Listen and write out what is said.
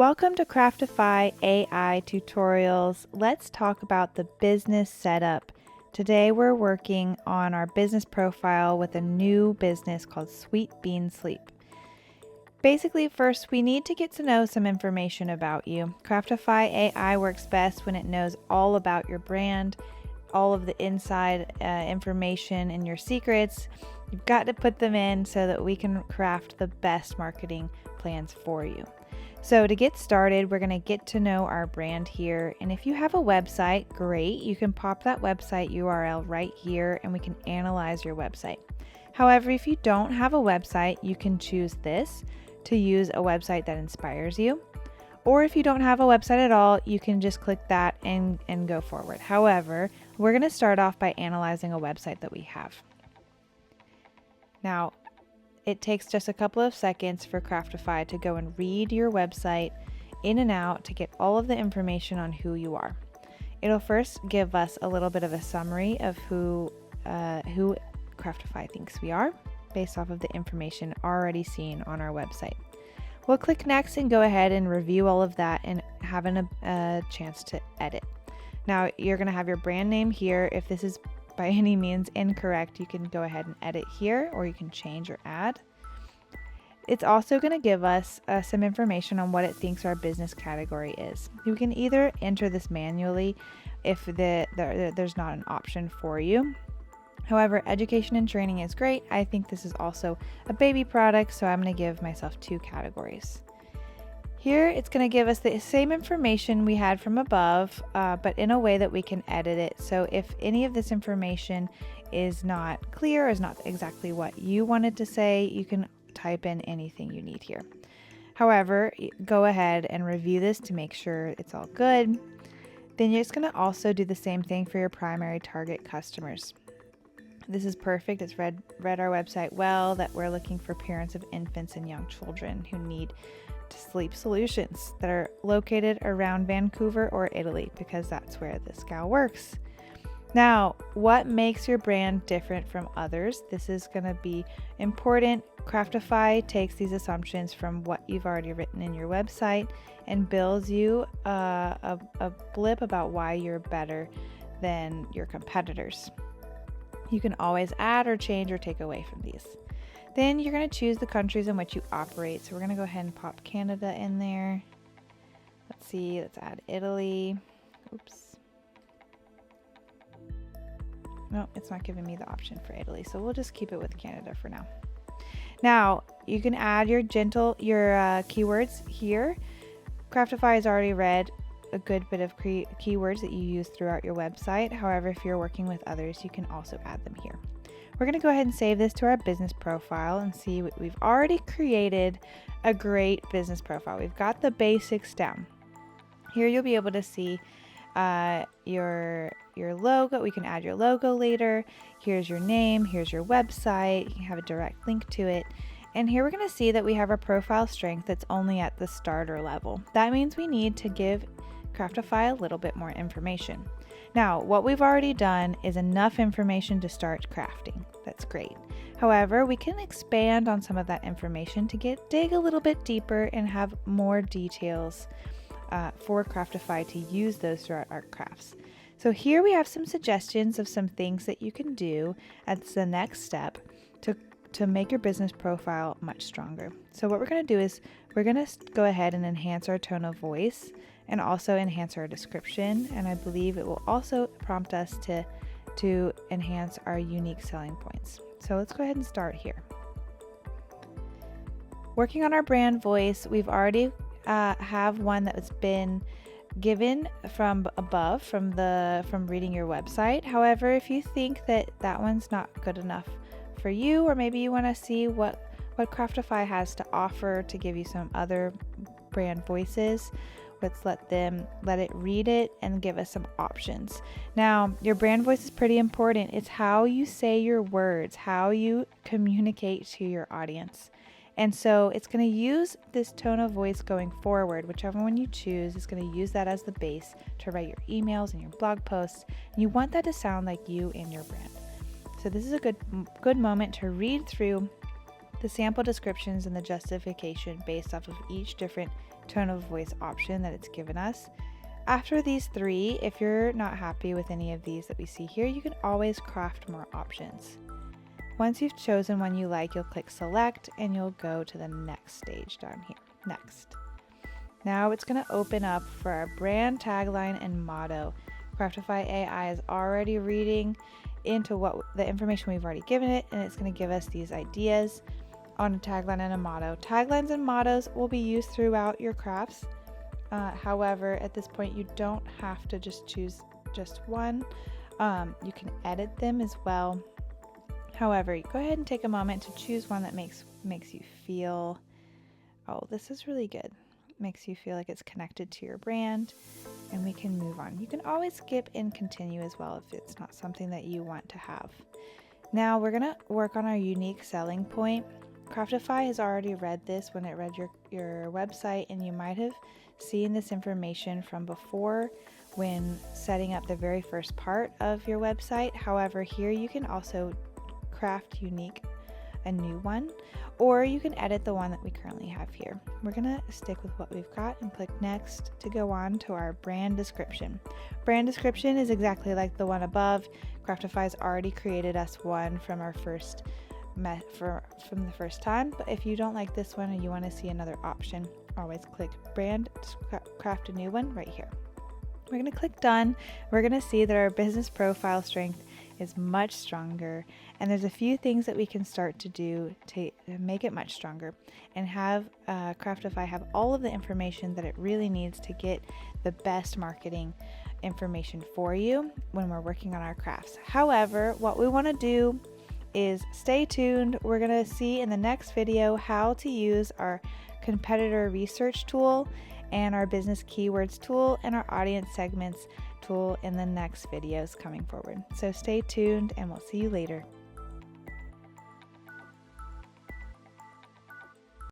Welcome to Craftify AI tutorials. Let's talk about the business setup. Today we're working on our business profile with a new business called Sweet Bean Sleep. Basically, first we need to get to know some information about you. Craftify AI works best when it knows all about your brand, all of the inside information and your secrets. You've got to put them in so that we can craft the best marketing plans for you. So to get started, we're going to get to know our brand here. And if you have a website, great. You can pop that website URL right here and we can analyze your website. However, if you don't have a website, you can choose this to use a website that inspires you. Or if you don't have a website at all, you can just click that and go forward. However, we're going to start off by analyzing a website that we have. Now, it takes just a couple of seconds for Craftify to go and read your website in and out to get all of the information on who you are. It'll first give us a little bit of a summary of who Craftify thinks we are based off of the information already seen on our website. We'll click next and go ahead and review all of that and having a chance to edit. Now you're going to have your brand name here. If this is by any means incorrect, you can go ahead and edit here, or you can change or add. It's also going to give us some information on what it thinks our business category is. You can either enter this manually if there's not an option for you. However, education and training is great. I think this is also a baby product, so I'm going to give myself 2 categories. Here, it's going to give us the same information we had from above, but in a way that we can edit it. So if any of this information is not clear, is not exactly what you wanted to say, you can type in anything you need here. However, go ahead and review this to make sure it's all good. Then you're just going to also do the same thing for your primary target customers. This is perfect. It's read our website well, that we're looking for parents of infants and young children who need sleep solutions that are located around Vancouver or Italy, because that's where this gal works. Now, what makes your brand different from others? This is going to be important. Craftify takes these assumptions from what you've already written in your website and builds you a blip about why you're better than your competitors. You can always add or change or take away from these. Then you're going to choose the countries in which you operate. So we're going to go ahead and pop Canada in there. Let's see, let's add Italy. Oops. No, it's not giving me the option for Italy. So we'll just keep it with Canada for now. Now, you can add your keywords here. Craftify has already read a good bit of keywords that you use throughout your website. However, if you're working with others, you can also add them here. We're going to go ahead and save this to our business profile and see what we've already created a great business profile. We've got the basics down. Here you'll be able to see your logo. We can add your logo later. Here's your name. Here's your website. You can have a direct link to it. And here we're going to see that we have our profile strength that's only at the starter level. That means we need to give Craftify a little bit more information. Now, what we've already done is enough information to start crafting. That's great. However, we can expand on some of that information to dig a little bit deeper and have more details for Craftify to use those throughout our crafts. So here we have some suggestions of some things that you can do as the next step to make your business profile much stronger. So what we're going to do is we're going to go ahead and enhance our tone of voice and also enhance our description. And I believe it will also prompt us to enhance our unique selling points. So let's go ahead and start here. Working on our brand voice, we've already have one that's been given from above from reading your website. However, if you think that one's not good enough for you, or maybe you want to see what Craftify has to offer to give you some other brand voices, let's let it read it and give us some options. Now, your brand voice is pretty important. It's how you say your words, how you communicate to your audience. And so it's going to use this tone of voice going forward. Whichever one you choose is going to use that as the base to write your emails and your blog posts. And you want that to sound like you and your brand. So this is a good moment to read through the sample descriptions and the justification based off of each different tone of voice option that it's given us. After these 3, if you're not happy with any of these that we see here, you can always craft more options. Once you've chosen one you like, you'll click select and you'll go to the next stage down here. Next. Now it's going to open up for our brand tagline and motto. Craftify AI is already reading into what the information we've already given it, and it's going to give us these ideas on a tagline and a motto. Taglines and mottos will be used throughout your crafts. However, at this point, you don't have to just choose just one. You can edit them as well. However, go ahead and take a moment to choose one that makes you feel, oh, this is really good. Makes you feel like it's connected to your brand, and we can move on. You can always skip and continue as well if it's not something that you want to have. Now we're gonna work on our unique selling point. Craftify has already read this when it read your website, and you might have seen this information from before when setting up the very first part of your website. However, here you can also craft a new one, or you can edit the one that we currently have here. We're gonna stick with what we've got and click next to go on to our brand description. Brand description is exactly like the one above. Craftify's already created us one from our first from the first time, but if you don't like this one and you want to see another option, always click brand, craft a new one right here. We're going to click done. We're going to see that our business profile strength is much stronger, and there's a few things that we can start to do to make it much stronger and have Craftify have all of the information that it really needs to get the best marketing information for you when we're working on our crafts. However, what we want to do is stay tuned. We're going to see in the next video how to use our competitor research tool and our business keywords tool and our audience segments tool in the next videos coming forward. So stay tuned, and we'll see you later.